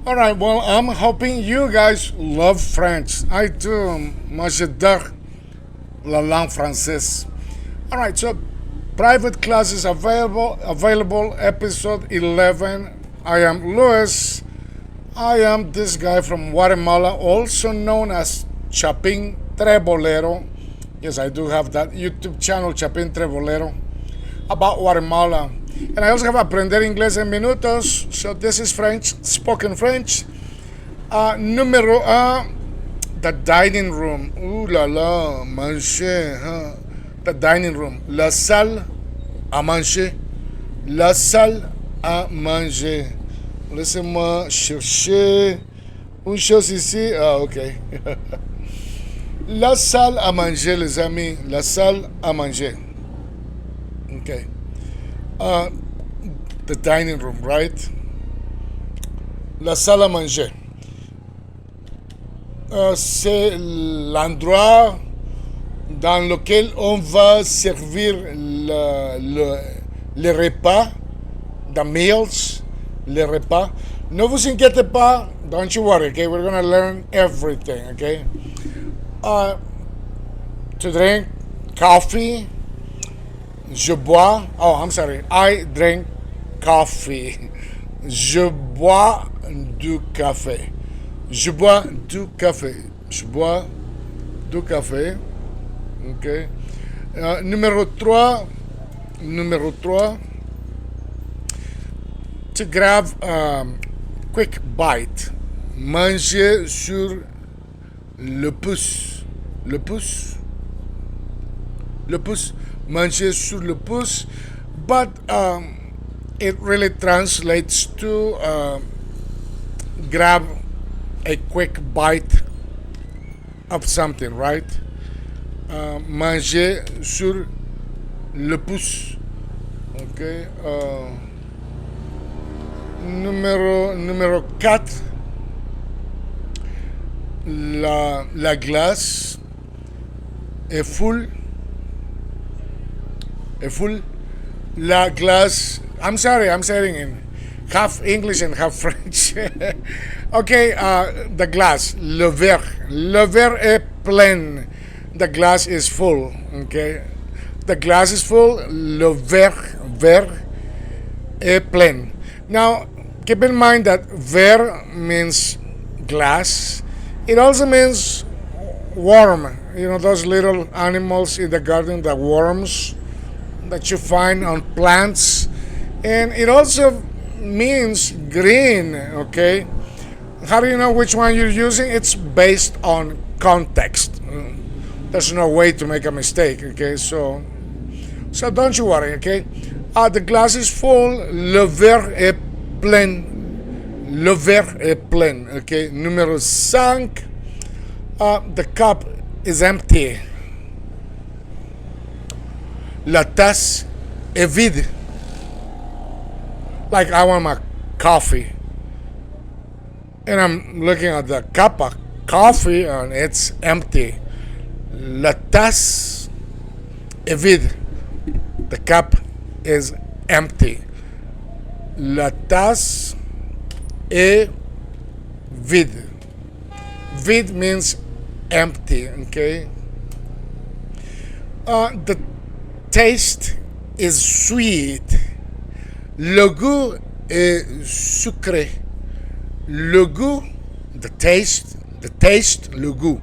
All right, well, I'm hoping you guys love French. I do. Moi, j'adore la langue française. All right, so private classes available, episode 11. I am Louis. I am this guy from Guatemala, also known as Chapin Trebolero. Yes, I do have that YouTube channel, Chapin Trebolero, about Guatemala. And I also have Aprender Inglés en Minutos. So this is French, spoken French. Numero un, the dining room. Ooh la la, manger. Huh? The dining room. La salle à manger. La salle à manger. Laissez-moi chercher une chose ici. Ah, ok. La salle à manger, les amis. La salle à manger. Okay. The dining room, right? La salle à manger. C'est l'endroit dans lequel on va servir le repas, the meals, le repas. Ne vous inquiétez pas, don't you worry, okay? We're gonna learn everything, okay? To drink coffee, je bois, oh, I'm sorry, I drink coffee. Je bois du café. Je bois du café. Je bois du café. Ok. Numéro 3. Numéro 3. To grab a quick bite. Manger sur le pouce. Le pouce. Le pouce. Manger sur le pouce. But it really translates to grab a quick bite of something, right? Manger sur le pouce. Okay. Numéro 4. La glace est full. Est full. La glace. I'm sorry, I'm saying in half English and half French. Okay, the glass, le verre. Le verre est plein. The glass is full. Okay, the glass is full. Le verre est plein. Now, keep in mind that verre means glass. It also means worm. You know those little animals in the garden, the worms that you find on plants. And it also means green, okay? How do you know which one you're using? It's based on context. There's no way to make a mistake, okay? So don't you worry, okay? The glass is full, le verre est plein. Le verre est plein, okay? Numéro 5, the cup is empty. La tasse est vide. Like I want my coffee, and I'm looking at the cup of coffee and it's empty. La tasse est vide. The cup is empty. La tasse est vide. Vide means empty, okay? The taste is sweet. Le goût est sucré. Le goût, the taste, le goût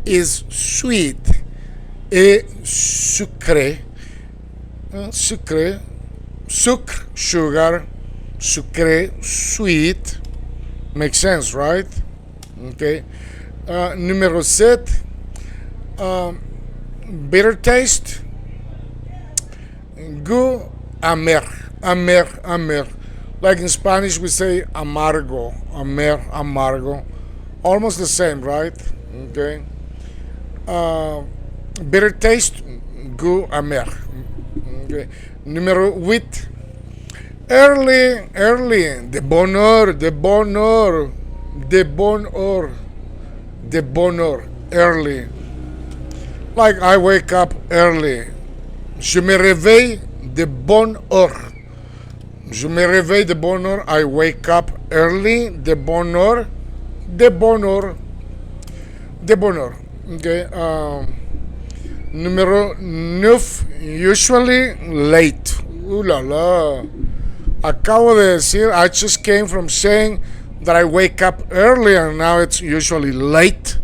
is sweet et sucré. Sucré, sucre, sugar, sucré, sweet. Makes sense, right? Okay. Numéro 7, bitter taste. Goût amer. Like in Spanish, we say amargo, amargo. Almost the same, right? Okay. Bitter taste, goût amer. Okay. Numéro 8. Early, de bonheur, early. Like I wake up early. Je me réveille de bonne heure. Je me réveille de bonne heure. I wake up early. De bonne heure. De bonne heure. De bonne heure. Okay. Numéro 9. Usually late. Ooh la la. Acabo de decir, I just came from saying that I wake up early and now it's usually late.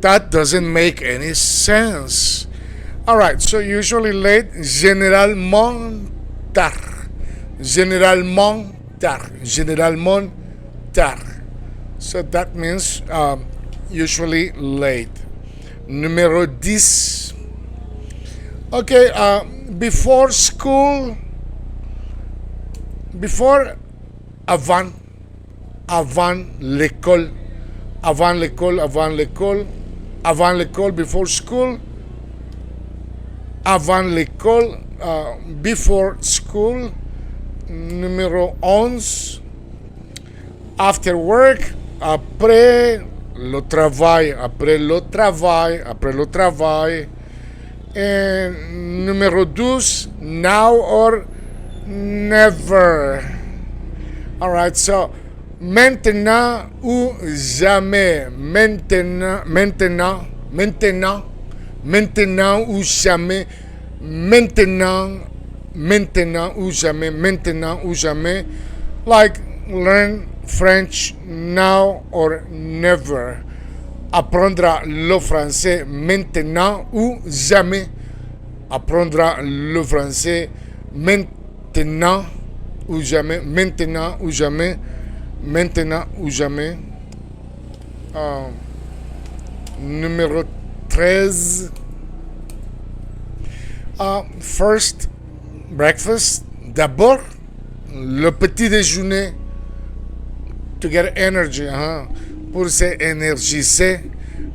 That doesn't make any sense. Alright, so usually late, généralement tard. Généralement tard. Généralement tard. So that means usually late. Numéro 10. Okay, before school, before avant l'école, avant l'école, avant l'école, avant l'école, before school, avant l'école, before school. Numéro 11, after work, après le travail, après le travail, après le travail. Et numéro 12, now or never. Alright, so maintenant ou jamais. Maintenant, maintenant, maintenant, maintenant ou jamais. Maintenant, maintenant ou jamais. Maintenant ou jamais. Like learn French now or never. Apprendra le français maintenant ou jamais. Apprendra le français maintenant ou jamais. Maintenant ou jamais. Maintenant ou jamais. Numéro 13. First, breakfast. D'abord, le petit déjeuner. To get energy, pour s'énergiser.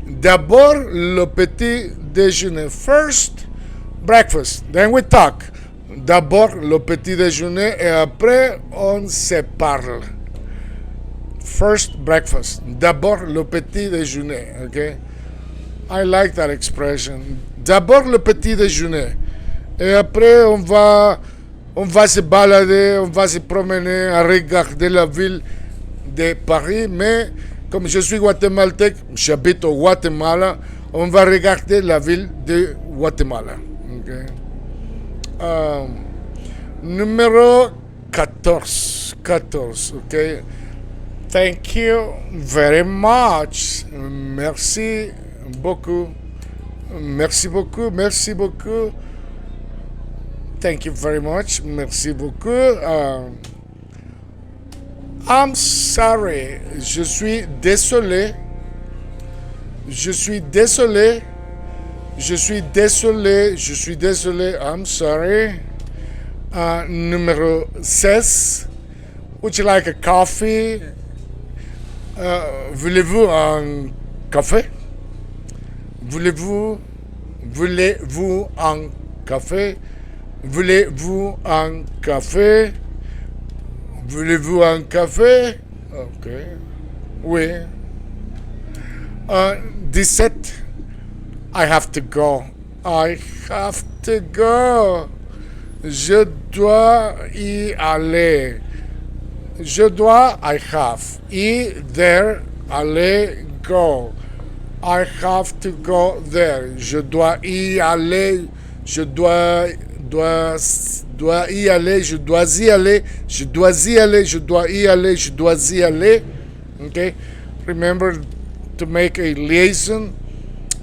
D'abord, le petit déjeuner. First, breakfast. Then we talk. D'abord, le petit déjeuner et après, on se parle. First, breakfast. D'abord, le petit déjeuner. Okay? I like that expression. D'abord, le petit déjeuner. Et après, on va se balader, on va se promener à regarder la ville de Paris, mais comme je suis guatémaltèque, j'habite au Guatemala, on va regarder la ville de Guatemala. Okay. Numéro 14. 14, ok. Thank you very much. Merci beaucoup. Merci beaucoup, merci beaucoup. Thank you very much. Merci beaucoup. I'm sorry. Je suis désolé. Je suis désolé. Je suis désolé. Je suis désolé. I'm sorry. Numéro 16. Would you like a coffee? Voulez-vous un café? Voulez-vous un café? Voulez-vous un café? Voulez-vous un café? Ok. Oui. 17. I have to go. I have to go. Je dois y aller. Je dois, I have. Y, there, aller, go. I have to go there. Je dois y aller. Je dois y aller. Je dois y aller. Je dois y aller. Je dois y aller. Je dois y aller. Okay? Remember to make a liaison.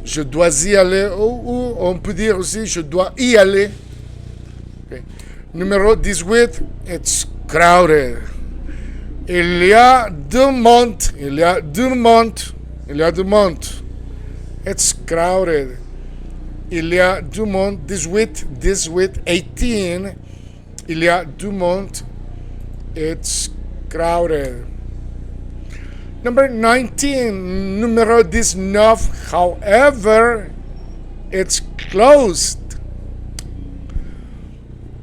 Je dois y aller. Ou on peut dire aussi je dois y aller. Okay. Numéro 18. It's crowded. Il y a du monde. Il y a du monde. Il y a du monde. It's crowded. Il y a du monde. 18. 18. Il y a du monde. It's crowded. Number 19. Numéro 19. However, it's closed.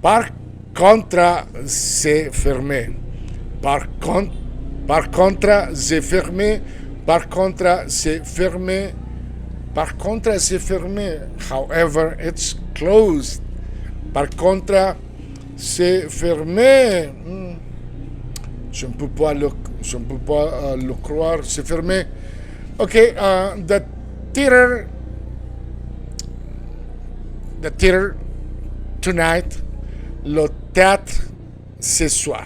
Par contre, c'est fermé. Par contre, c'est fermé. Par contre, c'est fermé. Par contre, c'est fermé. However, it's closed. Par contre, c'est fermé. Je ne peux pas le croire, c'est fermé. Ok, theater, the theater tonight, le théâtre ce soir.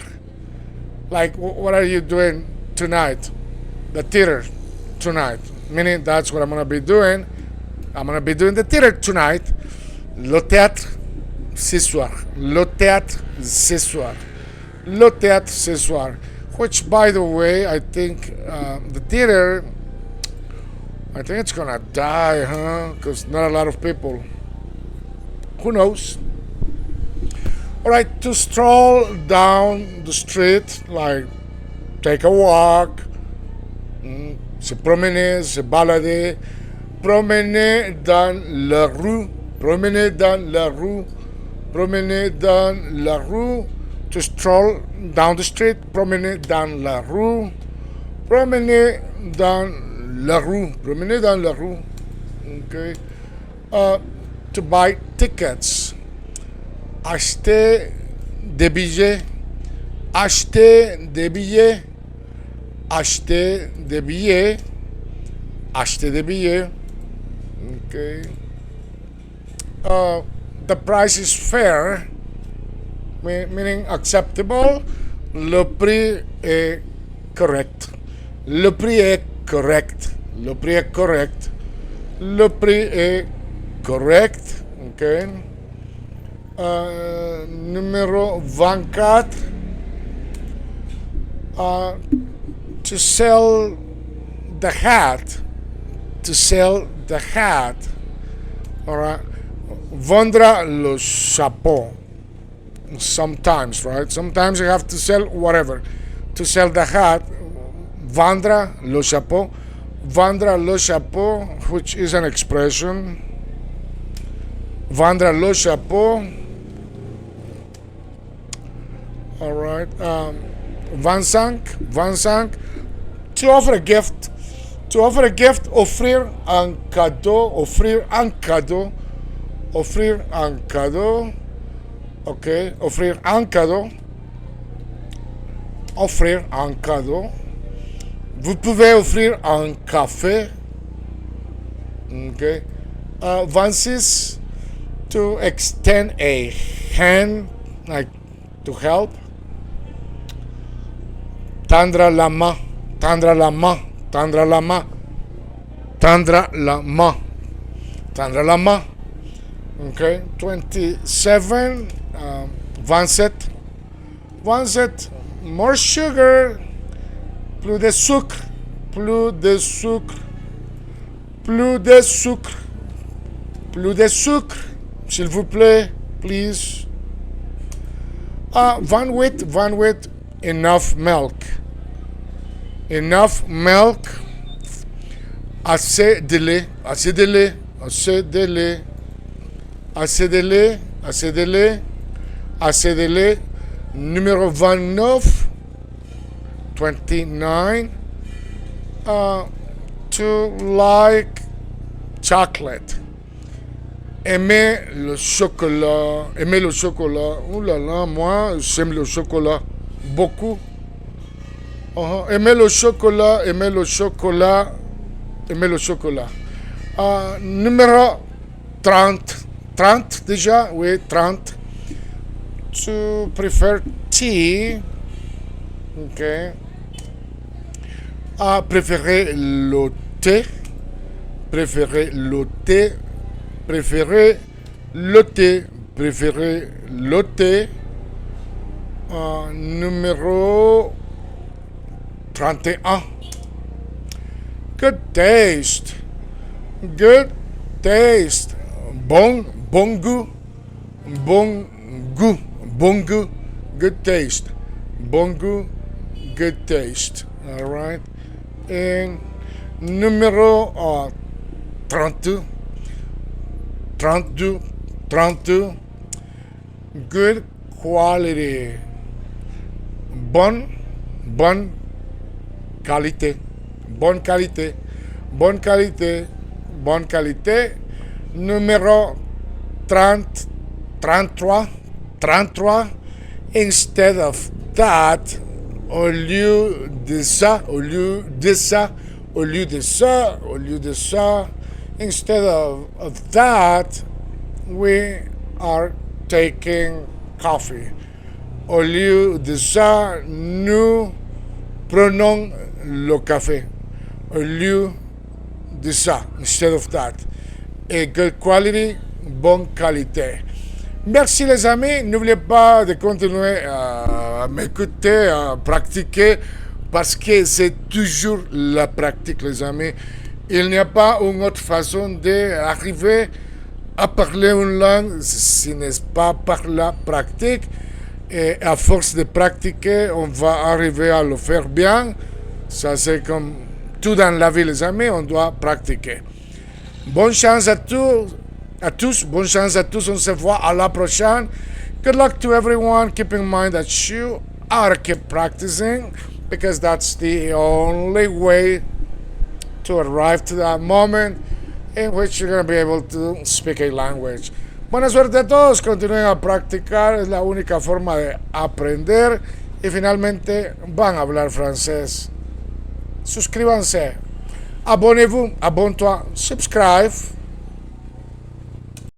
Like, what are you doing tonight? The theater tonight. Meaning that's what I'm gonna be doing. I'm gonna be doing the theater tonight. Le théâtre ce soir. Le théâtre ce soir. Le théâtre ce soir. Which, by the way, I think the theater, I think it's gonna die, huh? Because not a lot of people. Who knows? All right, to stroll down the street, like take a walk, se promener, se balader, promener dans la rue, promener dans la rue, promener dans la rue, to stroll down the street, promener dans la rue, promener dans la rue, promener dans la rue, okay? To buy tickets, acheter des billets, acheter des billets, acheter des billets, acheter des billets, okay? The price is fair, meaning acceptable. Le prix est correct. Le prix est correct. Le prix est correct. Le prix est correct. Okay. Numéro 24. To sell the hat. To sell the hat. All right. Vendre le chapeau. Sometimes, right? Sometimes you have to sell whatever. To sell the hat, vendre le chapeau. Vendre le chapeau, which is an expression. Vendre le chapeau. All right. 25. To offer a gift. To offer a gift, offrir un cadeau. Offrir un cadeau. Offrir un cadeau. Ok, offrir un cadeau. Offrir un cadeau. Vous pouvez offrir un café. Ok. 26. To extend a hand, like to help. Tendre la main. Tendre la main. Tendre la main. Tendre la main. Tendre la main. Okay, 27. 27. More sugar. Plus de sucre. Plus de sucre. Plus de sucre. Plus de sucre. S'il vous plaît, please. 28. Enough milk. Enough milk. Assez de lait. Assez de lait. Assez de lait. Assez de lait. Assez de lait. Assez de lait. Numéro 29. 29. To like chocolate. Aimer le chocolat. Aimer le chocolat. Ouh là là, moi, j'aime le chocolat beaucoup. Aimer le chocolat. Aimer le chocolat. Aimer le chocolat. Numéro 30. 30 déjà, oui, 30. To prefer tea. Ok. Préférer le thé. Préférer le thé. Préférer le thé. Préférer le thé. Numéro 31. Good taste. Good taste. Bon goût. Bon goût. Bon goût. Good taste. Bon goût. Good taste. All right. And numéro 32. 32. Good quality. Bonne qualité. Bonne qualité. Bonne qualité. Bonne qualité. Numéro 33. Instead of that, Au lieu de ça, au lieu de ça, au lieu de ça, au lieu de ça, instead of that, we are taking coffee. Au lieu de ça, nous prenons le café. Au lieu de ça, instead of that. Et good quality, bonne qualité. Merci les amis, n'oubliez pas de continuer à m'écouter, à pratiquer, parce que c'est toujours la pratique les amis. Il n'y a pas une autre façon d'arriver à parler une langue si n'est pas par la pratique. Et à force de pratiquer, on va arriver à le faire bien. Ça c'est comme tout dans la vie les amis, on doit pratiquer. Bonne chance à tous, bonne chance à tous, on se voit à la prochaine. Good luck to everyone. Keep in mind that you ought to keep practicing because that's the only way to arrive to that moment in which you're going to be able to speak a language. Buena suerte a todos, continúen a practicar, es la única forma de aprender y finalmente van a hablar francés. Suscríbanse, abonnez-vous, abonne-toi, subscribe.